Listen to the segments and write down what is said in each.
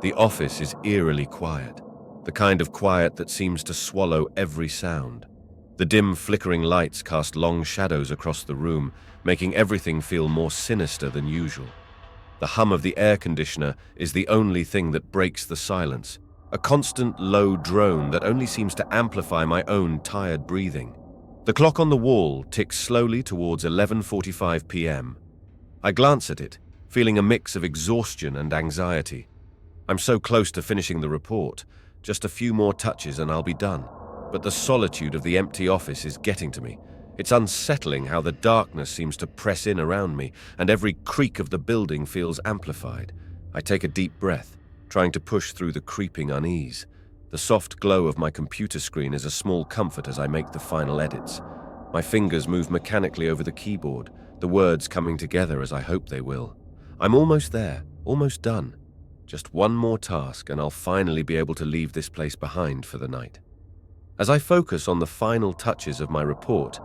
The office is eerily quiet, the kind of quiet that seems to swallow every sound. The dim, flickering lights cast long shadows across the room, making everything feel more sinister than usual. The hum of the air conditioner is the only thing that breaks the silence, a constant low drone that only seems to amplify my own tired breathing. The clock on the wall ticks slowly towards 11:45 p.m. I glance at it, feeling a mix of exhaustion and anxiety. I'm so close to finishing the report, just a few more touches and I'll be done. But the solitude of the empty office is getting to me. It's unsettling how the darkness seems to press in around me, and every creak of the building feels amplified. I take a deep breath, trying to push through the creeping unease. The soft glow of my computer screen is a small comfort as I make the final edits. My fingers move mechanically over the keyboard, the words coming together as I hope they will. I'm almost there, almost done. Just one more task and I'll finally be able to leave this place behind for the night. As I focus on the final touches of my report,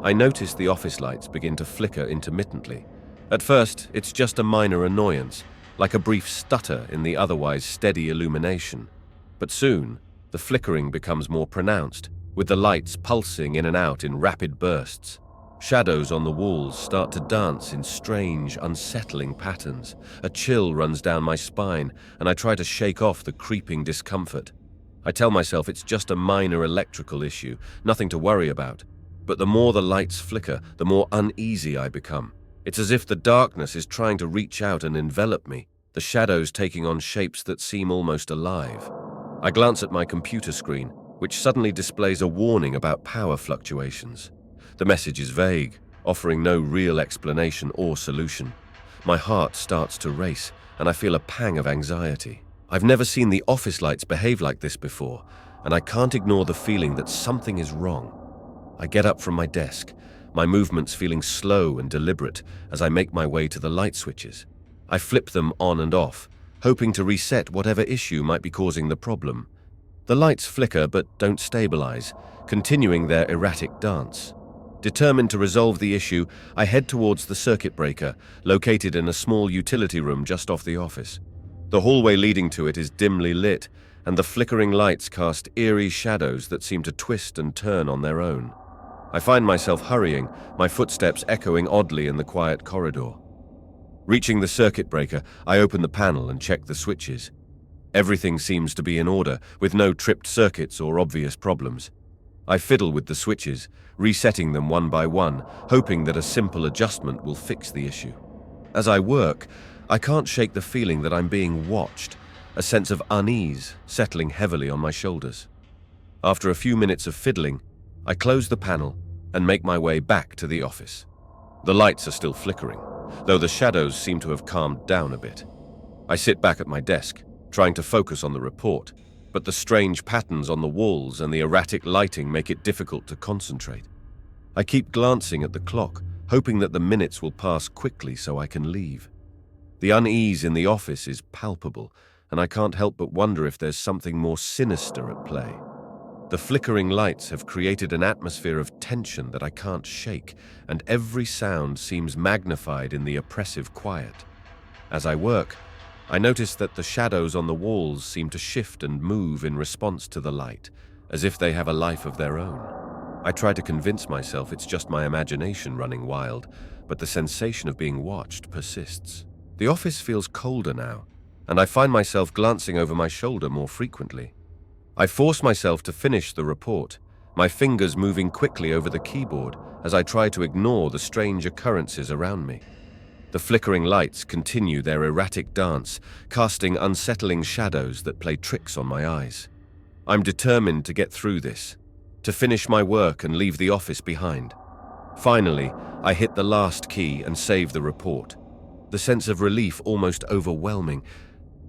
I notice the office lights begin to flicker intermittently. At first, it's just a minor annoyance, like a brief stutter in the otherwise steady illumination. But soon, the flickering becomes more pronounced, with the lights pulsing in and out in rapid bursts. Shadows on the walls start to dance in strange, unsettling patterns. A chill runs down my spine, and I try to shake off the creeping discomfort. I tell myself it's just a minor electrical issue, nothing to worry about. But the more the lights flicker, the more uneasy I become. It's as if the darkness is trying to reach out and envelop me, the shadows taking on shapes that seem almost alive. I glance at my computer screen, which suddenly displays a warning about power fluctuations. The message is vague, offering no real explanation or solution. My heart starts to race, and I feel a pang of anxiety. I've never seen the office lights behave like this before, and I can't ignore the feeling that something is wrong. I get up from my desk, my movements feeling slow and deliberate as I make my way to the light switches. I flip them on and off, hoping to reset whatever issue might be causing the problem. The lights flicker but don't stabilize, continuing their erratic dance. Determined to resolve the issue, I head towards the circuit breaker, located in a small utility room just off the office. The hallway leading to it is dimly lit, and the flickering lights cast eerie shadows that seem to twist and turn on their own. I find myself hurrying, my footsteps echoing oddly in the quiet corridor. Reaching the circuit breaker, I open the panel and check the switches. Everything seems to be in order, with no tripped circuits or obvious problems. I fiddle with the switches, resetting them one by one, hoping that a simple adjustment will fix the issue. As I work, I can't shake the feeling that I'm being watched, a sense of unease settling heavily on my shoulders. After a few minutes of fiddling, I close the panel and make my way back to the office. The lights are still flickering, though the shadows seem to have calmed down a bit. I sit back at my desk, trying to focus on the report, but the strange patterns on the walls and the erratic lighting make it difficult to concentrate. I keep glancing at the clock, hoping that the minutes will pass quickly so I can leave. The unease in the office is palpable, and I can't help but wonder if there's something more sinister at play. The flickering lights have created an atmosphere of tension that I can't shake, and every sound seems magnified in the oppressive quiet. As I work, I notice that the shadows on the walls seem to shift and move in response to the light, as if they have a life of their own. I try to convince myself it's just my imagination running wild, but the sensation of being watched persists. The office feels colder now, and I find myself glancing over my shoulder more frequently. I force myself to finish the report, my fingers moving quickly over the keyboard as I try to ignore the strange occurrences around me. The flickering lights continue their erratic dance, casting unsettling shadows that play tricks on my eyes. I'm determined to get through this, to finish my work and leave the office behind. Finally, I hit the last key and save the report, the sense of relief almost overwhelming.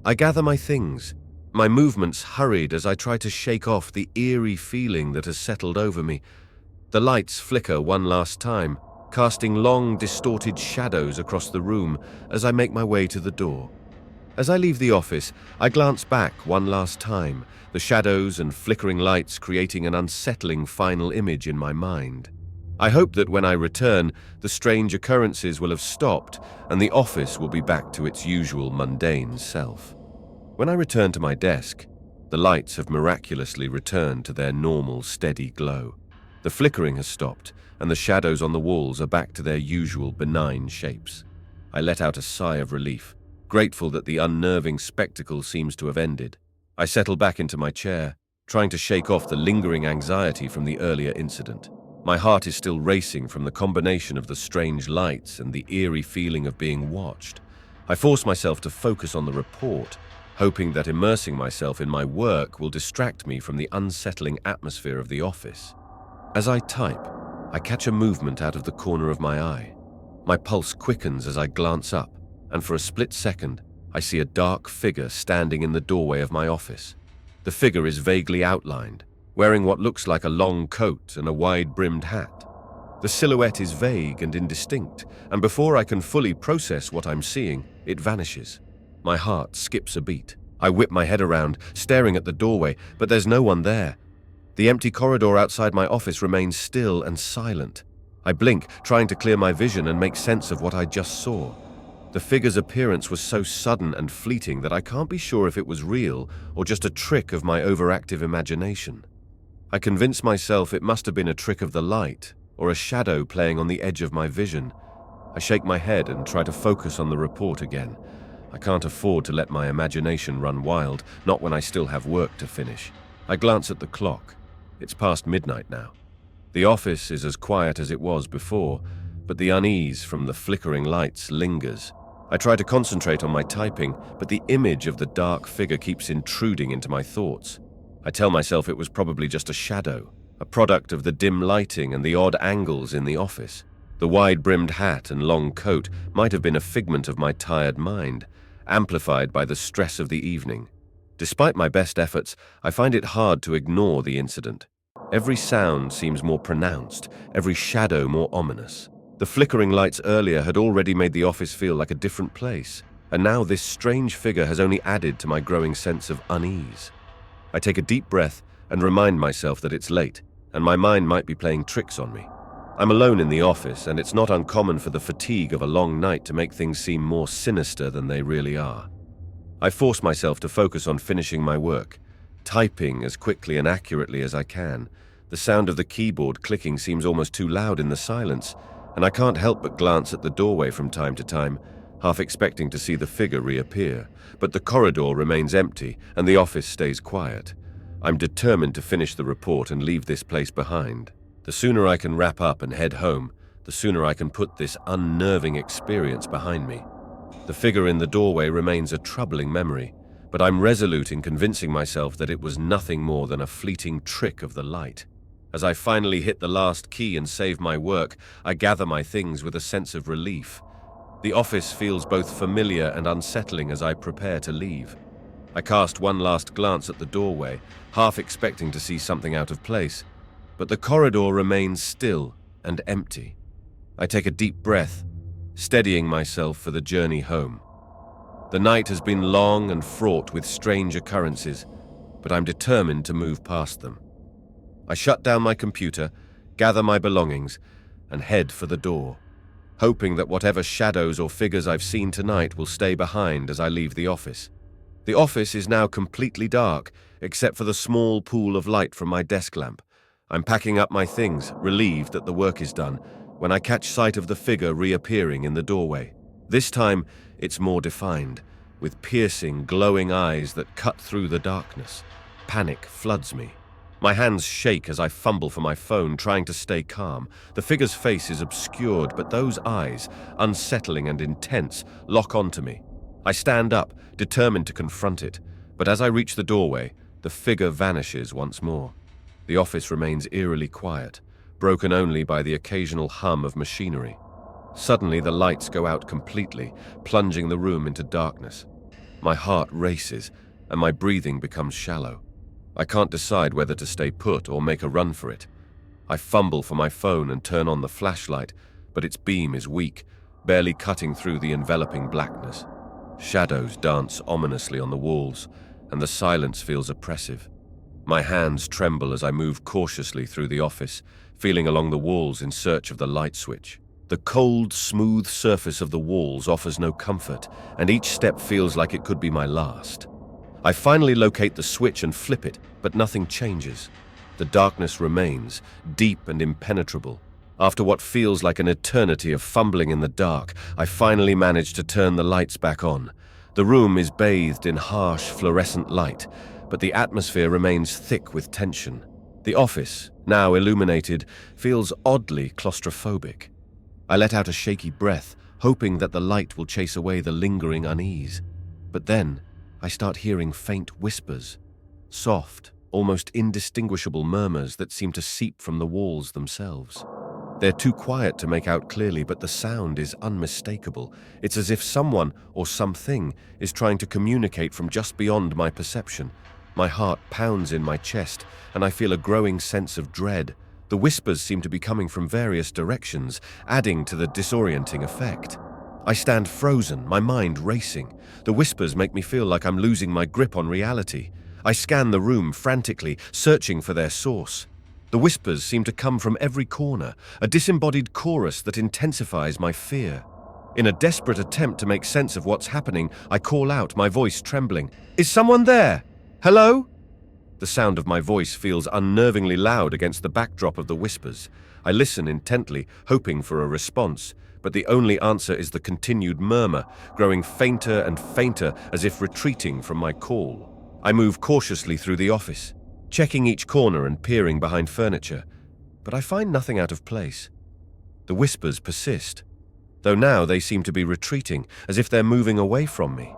I gather my things, my movements hurried as I try to shake off the eerie feeling that has settled over me. The lights flicker one last time, casting long, distorted shadows across the room as I make my way to the door. As I leave the office, I glance back one last time, the shadows and flickering lights creating an unsettling final image in my mind. I hope that when I return, the strange occurrences will have stopped and the office will be back to its usual mundane self. When I return to my desk, the lights have miraculously returned to their normal, steady glow. The flickering has stopped, and the shadows on the walls are back to their usual benign shapes. I let out a sigh of relief, grateful that the unnerving spectacle seems to have ended. I settle back into my chair, trying to shake off the lingering anxiety from the earlier incident. My heart is still racing from the combination of the strange lights and the eerie feeling of being watched. I force myself to focus on the report, hoping that immersing myself in my work will distract me from the unsettling atmosphere of the office. As I type, I catch a movement out of the corner of my eye. My pulse quickens as I glance up, and for a split second, I see a dark figure standing in the doorway of my office. The figure is vaguely outlined, wearing what looks like a long coat and a wide-brimmed hat. The silhouette is vague and indistinct, and before I can fully process what I'm seeing, it vanishes. My heart skips a beat. I whip my head around, staring at the doorway, but there's no one there. The empty corridor outside my office remains still and silent. I blink, trying to clear my vision and make sense of what I just saw. The figure's appearance was so sudden and fleeting that I can't be sure if it was real or just a trick of my overactive imagination. I convince myself it must have been a trick of the light or a shadow playing on the edge of my vision. I shake my head and try to focus on the report again. I can't afford to let my imagination run wild, not when I still have work to finish. I glance at the clock. It's past midnight now. The office is as quiet as it was before, but the unease from the flickering lights lingers. I try to concentrate on my typing, but the image of the dark figure keeps intruding into my thoughts. I tell myself it was probably just a shadow, a product of the dim lighting and the odd angles in the office. The wide-brimmed hat and long coat might have been a figment of my tired mind, amplified by the stress of the evening. Despite my best efforts, I find it hard to ignore the incident. Every sound seems more pronounced, every shadow more ominous. The flickering lights earlier had already made the office feel like a different place, and now this strange figure has only added to my growing sense of unease. I take a deep breath and remind myself that it's late, and my mind might be playing tricks on me. I'm alone in the office, and it's not uncommon for the fatigue of a long night to make things seem more sinister than they really are. I force myself to focus on finishing my work, typing as quickly and accurately as I can. The sound of the keyboard clicking seems almost too loud in the silence, and I can't help but glance at the doorway from time to time, half expecting to see the figure reappear. But the corridor remains empty, and the office stays quiet. I'm determined to finish the report and leave this place behind. The sooner I can wrap up and head home, the sooner I can put this unnerving experience behind me. The figure in the doorway remains a troubling memory, but I'm resolute in convincing myself that it was nothing more than a fleeting trick of the light. As I finally hit the last key and save my work, I gather my things with a sense of relief. The office feels both familiar and unsettling as I prepare to leave. I cast one last glance at the doorway, half expecting to see something out of place, but the corridor remains still and empty. I take a deep breath, steadying myself for the journey home. The night has been long and fraught with strange occurrences, but I'm determined to move past them. I shut down my computer, gather my belongings, and head for the door, hoping that whatever shadows or figures I've seen tonight will stay behind as I leave the office. The office is now completely dark, except for the small pool of light from my desk lamp. I'm packing up my things, relieved that the work is done, when I catch sight of the figure reappearing in the doorway. This time, it's more defined, with piercing, glowing eyes that cut through the darkness. Panic floods me. My hands shake as I fumble for my phone, trying to stay calm. The figure's face is obscured, but those eyes, unsettling and intense, lock onto me. I stand up, determined to confront it, but as I reach the doorway, the figure vanishes once more. The office remains eerily quiet, broken only by the occasional hum of machinery. Suddenly, the lights go out completely, plunging the room into darkness. My heart races, and my breathing becomes shallow. I can't decide whether to stay put or make a run for it. I fumble for my phone and turn on the flashlight, but its beam is weak, barely cutting through the enveloping blackness. Shadows dance ominously on the walls, and the silence feels oppressive. My hands tremble as I move cautiously through the office, feeling along the walls in search of the light switch. The cold, smooth surface of the walls offers no comfort, and each step feels like it could be my last. I finally locate the switch and flip it, but nothing changes. The darkness remains, deep and impenetrable. After what feels like an eternity of fumbling in the dark, I finally manage to turn the lights back on. The room is bathed in harsh fluorescent light, but the atmosphere remains thick with tension. The office, now illuminated, feels oddly claustrophobic. I let out a shaky breath, hoping that the light will chase away the lingering unease. But then, I start hearing faint whispers, soft, almost indistinguishable murmurs that seem to seep from the walls themselves. They're too quiet to make out clearly, but the sound is unmistakable. It's as if someone or something is trying to communicate from just beyond my perception. My heart pounds in my chest, and I feel a growing sense of dread. The whispers seem to be coming from various directions, adding to the disorienting effect. I stand frozen, my mind racing. The whispers make me feel like I'm losing my grip on reality. I scan the room frantically, searching for their source. The whispers seem to come from every corner, a disembodied chorus that intensifies my fear. In a desperate attempt to make sense of what's happening, I call out, my voice trembling. "Is someone there? Hello?" The sound of my voice feels unnervingly loud against the backdrop of the whispers. I listen intently, hoping for a response, but the only answer is the continued murmur, growing fainter and fainter as if retreating from my call. I move cautiously through the office, checking each corner and peering behind furniture, but I find nothing out of place. The whispers persist, though now they seem to be retreating, as if they're moving away from me.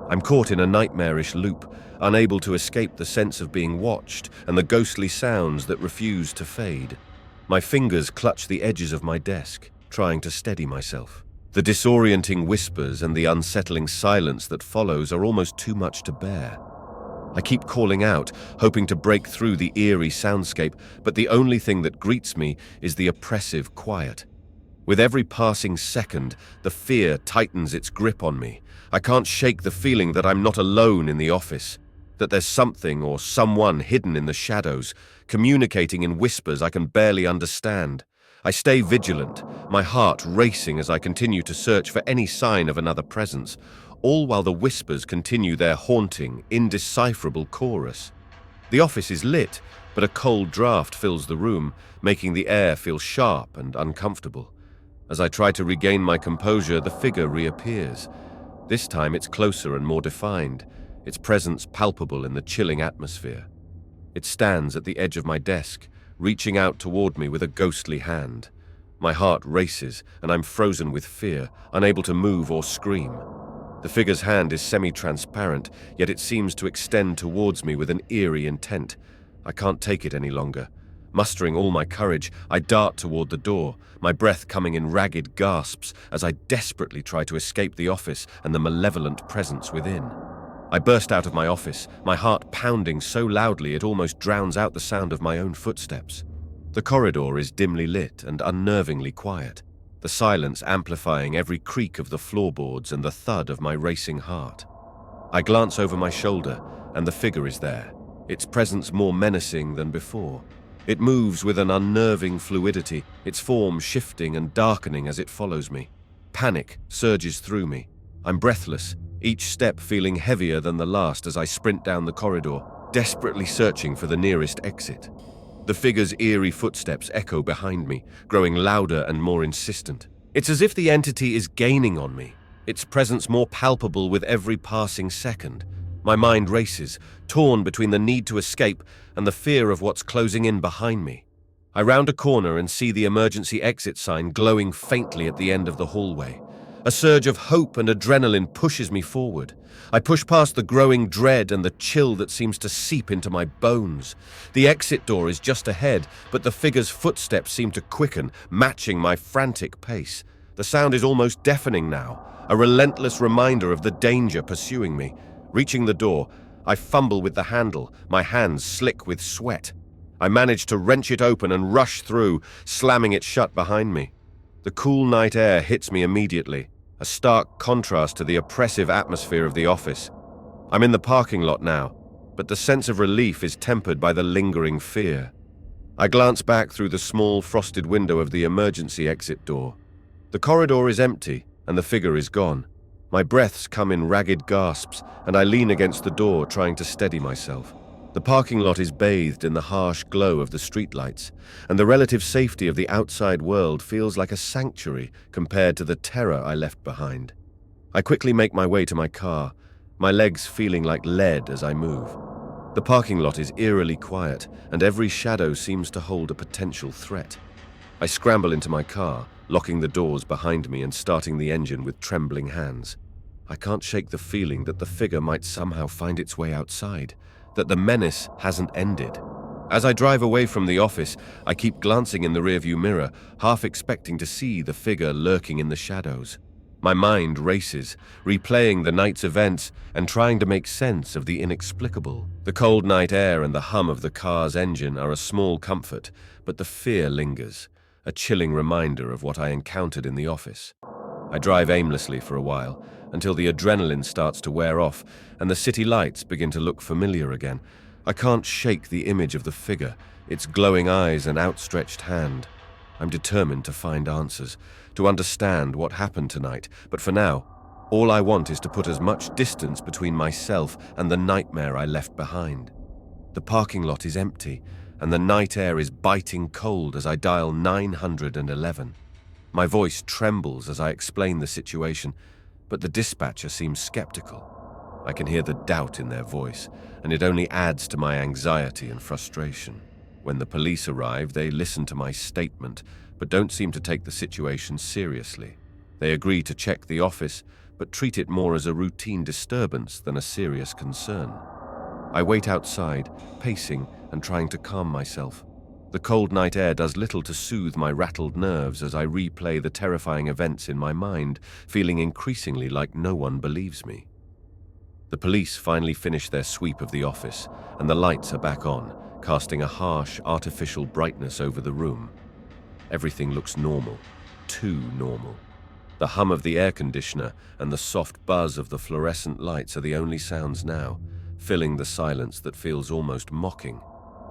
I'm caught in a nightmarish loop, unable to escape the sense of being watched and the ghostly sounds that refuse to fade. My fingers clutch the edges of my desk, trying to steady myself. The disorienting whispers and the unsettling silence that follows are almost too much to bear. I keep calling out, hoping to break through the eerie soundscape, but the only thing that greets me is the oppressive quiet. With every passing second, the fear tightens its grip on me. I can't shake the feeling that I'm not alone in the office, that there's something or someone hidden in the shadows, communicating in whispers I can barely understand. I stay vigilant, my heart racing as I continue to search for any sign of another presence, all while the whispers continue their haunting, indecipherable chorus. The office is lit, but a cold draft fills the room, making the air feel sharp and uncomfortable. As I try to regain my composure, the figure reappears. This time it's closer and more defined, its presence palpable in the chilling atmosphere. It stands at the edge of my desk, reaching out toward me with a ghostly hand. My heart races, and I'm frozen with fear, unable to move or scream. The figure's hand is semi-transparent, yet it seems to extend towards me with an eerie intent. I can't take it any longer. Mustering all my courage, I dart toward the door, my breath coming in ragged gasps as I desperately try to escape the office and the malevolent presence within. I burst out of my office, my heart pounding so loudly it almost drowns out the sound of my own footsteps. The corridor is dimly lit and unnervingly quiet, the silence amplifying every creak of the floorboards and the thud of my racing heart. I glance over my shoulder, and the figure is there, its presence more menacing than before. It moves with an unnerving fluidity, its form shifting and darkening as it follows me. Panic surges through me. I'm breathless, each step feeling heavier than the last as I sprint down the corridor, desperately searching for the nearest exit. The figure's eerie footsteps echo behind me, growing louder and more insistent. It's as if the entity is gaining on me, its presence more palpable with every passing second. My mind races, torn between the need to escape and the fear of what's closing in behind me. I round a corner and see the emergency exit sign glowing faintly at the end of the hallway. A surge of hope and adrenaline pushes me forward. I push past the growing dread and the chill that seems to seep into my bones. The exit door is just ahead, but the figure's footsteps seem to quicken, matching my frantic pace. The sound is almost deafening now, a relentless reminder of the danger pursuing me. Reaching the door, I fumble with the handle, my hands slick with sweat. I manage to wrench it open and rush through, slamming it shut behind me. The cool night air hits me immediately, a stark contrast to the oppressive atmosphere of the office. I'm in the parking lot now, but the sense of relief is tempered by the lingering fear. I glance back through the small frosted window of the emergency exit door. The corridor is empty, and the figure is gone. My breaths come in ragged gasps, and I lean against the door, trying to steady myself. The parking lot is bathed in the harsh glow of the streetlights, and the relative safety of the outside world feels like a sanctuary compared to the terror I left behind. I quickly make my way to my car, my legs feeling like lead as I move. The parking lot is eerily quiet, and every shadow seems to hold a potential threat. I scramble into my car, locking the doors behind me and starting the engine with trembling hands. I can't shake the feeling that the figure might somehow find its way outside, that the menace hasn't ended. As I drive away from the office, I keep glancing in the rearview mirror, half expecting to see the figure lurking in the shadows. My mind races, replaying the night's events and trying to make sense of the inexplicable. The cold night air and the hum of the car's engine are a small comfort, but the fear lingers, a chilling reminder of what I encountered in the office. I drive aimlessly for a while, until the adrenaline starts to wear off and the city lights begin to look familiar again. I can't shake the image of the figure, its glowing eyes and outstretched hand. I'm determined to find answers, to understand what happened tonight, but for now, all I want is to put as much distance between myself and the nightmare I left behind. The parking lot is empty, and the night air is biting cold as I dial 911. My voice trembles as I explain the situation, but the dispatcher seems skeptical. I can hear the doubt in their voice, and it only adds to my anxiety and frustration. When the police arrive, they listen to my statement, but don't seem to take the situation seriously. They agree to check the office, but treat it more as a routine disturbance than a serious concern. I wait outside, pacing and trying to calm myself. The cold night air does little to soothe my rattled nerves as I replay the terrifying events in my mind, feeling increasingly like no one believes me. The police finally finish their sweep of the office, and the lights are back on, casting a harsh, artificial brightness over the room. Everything looks normal, too normal. The hum of the air conditioner and the soft buzz of the fluorescent lights are the only sounds now, filling the silence that feels almost mocking.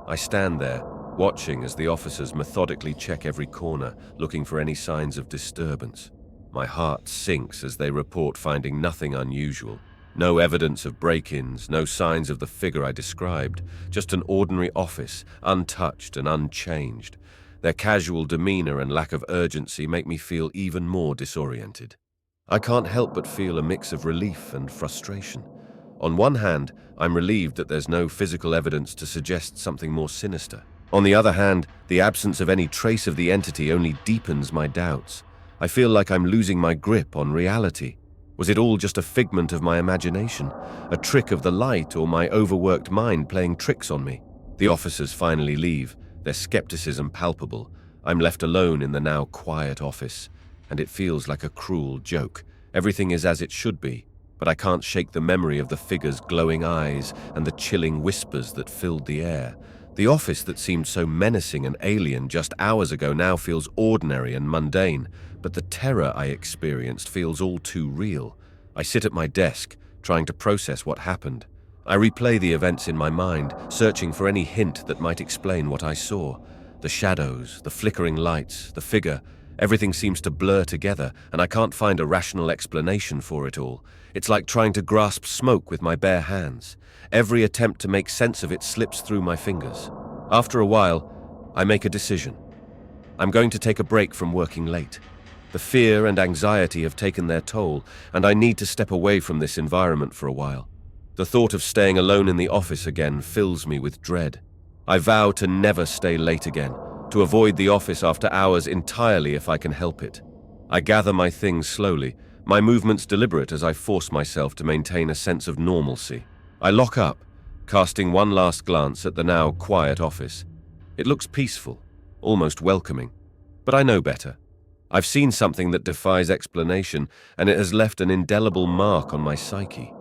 I stand there, watching as the officers methodically check every corner, looking for any signs of disturbance. My heart sinks as they report finding nothing unusual. No evidence of break-ins, no signs of the figure I described, just an ordinary office, untouched and unchanged. Their casual demeanor and lack of urgency make me feel even more disoriented. I can't help but feel a mix of relief and frustration. On one hand, I'm relieved that there's no physical evidence to suggest something more sinister. On the other hand, the absence of any trace of the entity only deepens my doubts. I feel like I'm losing my grip on reality. Was it all just a figment of my imagination, a trick of the light, or my overworked mind playing tricks on me? The officers finally leave, their skepticism palpable. I'm left alone in the now quiet office, and it feels like a cruel joke. Everything is as it should be, but I can't shake the memory of the figure's glowing eyes and the chilling whispers that filled the air. The office that seemed so menacing and alien just hours ago now feels ordinary and mundane, but the terror I experienced feels all too real. I sit at my desk, trying to process what happened. I replay the events in my mind, searching for any hint that might explain what I saw. The shadows, the flickering lights, the figure, everything seems to blur together, and I can't find a rational explanation for it all. It's like trying to grasp smoke with my bare hands. Every attempt to make sense of it slips through my fingers. After a while, I make a decision. I'm going to take a break from working late. The fear and anxiety have taken their toll, and I need to step away from this environment for a while. The thought of staying alone in the office again fills me with dread. I vow to never stay late again, to avoid the office after hours entirely if I can help it. I gather my things slowly, my movements deliberate as I force myself to maintain a sense of normalcy. I lock up, casting one last glance at the now quiet office. It looks peaceful, almost welcoming, but I know better. I've seen something that defies explanation, and it has left an indelible mark on my psyche.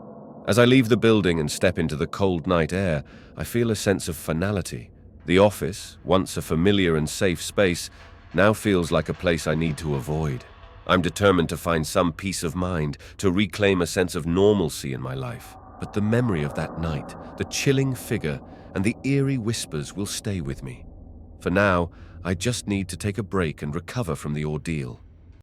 As I leave the building and step into the cold night air, I feel a sense of finality. The office, once a familiar and safe space, now feels like a place I need to avoid. I'm determined to find some peace of mind, to reclaim a sense of normalcy in my life. But the memory of that night, the chilling figure, and the eerie whispers will stay with me. For now, I just need to take a break and recover from the ordeal.